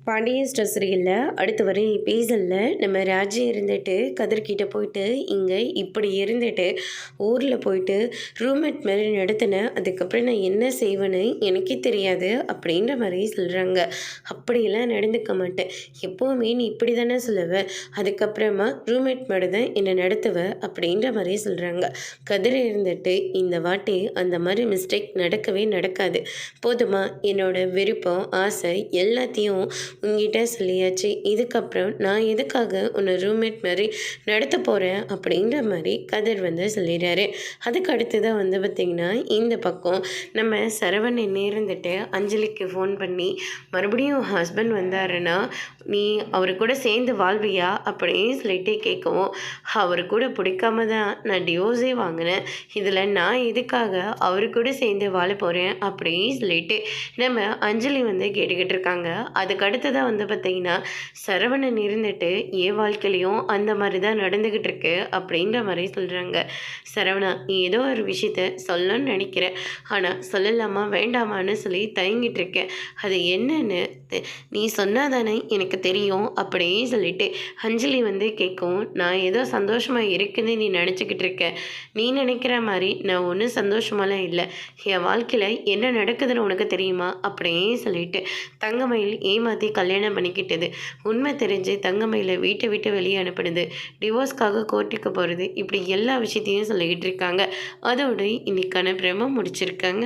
Pandian store சீரியலில் அடுத்து வர எபிசோடில் நம்ம ராஜி இருந்துட்டு கதிர்கிட்ட போயிட்டு இங்கே இப்படி இருந்துட்டு ஊரில் போயிட்டு ரூம்மேட் மாதிரி நடத்தினேன், அதுக்கப்புறம் நான் என்ன செய்வேன்னு எனக்கே தெரியாது அப்படின்ற மாதிரி சொல்கிறாங்க. அப்படியெல்லாம் நடந்துக்க மாட்டேன், எப்போவுமே நீ இப்படி தானே சொல்லுவ, அதுக்கப்புறமா ரூம்மேட் மாதிரி தான் என்னை நடத்துவ அப்படின்ற மாதிரி சொல்கிறாங்க. கதிர் இருந்துட்டு இந்த வாட்டி அந்த மாதிரி மிஸ்டேக் நடக்கவே நடக்காது, போதுமா, என்னோட விருப்பம் ஆசை எல்லாத்தையும் உங்ககிட்ட சொல்லியாச்சு, இதுக்கப்புறம் நான் எதுக்காக உன்னை ரூம்மேட் மாதிரி நடத்த போகிறேன் அப்படின்ற மாதிரி கதிர் சொல்லிடுறாரு. அதுக்கு அடுத்ததான் பார்த்திங்கன்னா இந்த பக்கம் நம்ம சரவணன் இருந்துட்டு அஞ்சலிக்கு ஃபோன் பண்ணி மறுபடியும் ஹஸ்பண்ட் வந்தாருன்னா நீ அவர் கூட சேர்ந்து வாழ்வியா அப்படின்னு சொல்லிட்டு கேட்கவும், அவர் கூட பிடிக்காம தான் நான் டிவோர்ஸே வாங்கினேன், இதில் நான் எதுக்காக அவர் கூட சேர்ந்து வாழ போகிறேன் அப்படின்னு சொல்லிட்டு நம்ம அஞ்சலி கேட்டுக்கிட்டு இருக்காங்க. அதுக்கு அடுத்ததான் பார்த்திங்கன்னா சரவணன் இருந்துட்டு என் வாழ்க்கையிலையும் அந்த மாதிரி தான் நடந்துக்கிட்டு இருக்கு அப்படின்ற மாதிரி சொல்கிறாங்க. சரவணா, நீ ஏதோ ஒரு விஷயத்த சொல்லணும்னு நினைக்கிறேன், ஆனால் சொல்லலாமா வேண்டாமான்னு சொல்லி தயங்கிட்டு இருக்கேன், அது என்னன்னு நீ சொன்னாதானே எனக்கு தெரியும் அப்படின்னு சொல்லிட்டு அஞ்சலி கேட்கும். நான் ஏதோ சந்தோஷமாக இருக்குன்னு நீ நினச்சிக்கிட்டு இருக்க, நீ நினைக்கிற மாதிரி நான் ஒன்றும் சந்தோஷமாலாம் இல்லை, என் வாழ்க்கையில் என்ன நடக்குதுன்னு உனக்கு தெரியுமா அப்படின்னு சொல்லிட்டு தங்கமயில் ஏமாற்றி கல்யாணம் பண்ணிக்கிட்டது, உண்மை தெரிஞ்சு தங்கமயிலை வீட்டை விட்டு வெளியே அனுப்பினது, டிவோர்ஸ்க்காக கோர்ட்டுக்கு போகிறது, இப்படி எல்லா விஷயத்தையும் சொல்லிக்கிட்டு இருக்காங்க. அதோடு இன்னைக்கான பிரம முடிச்சிருக்காங்க.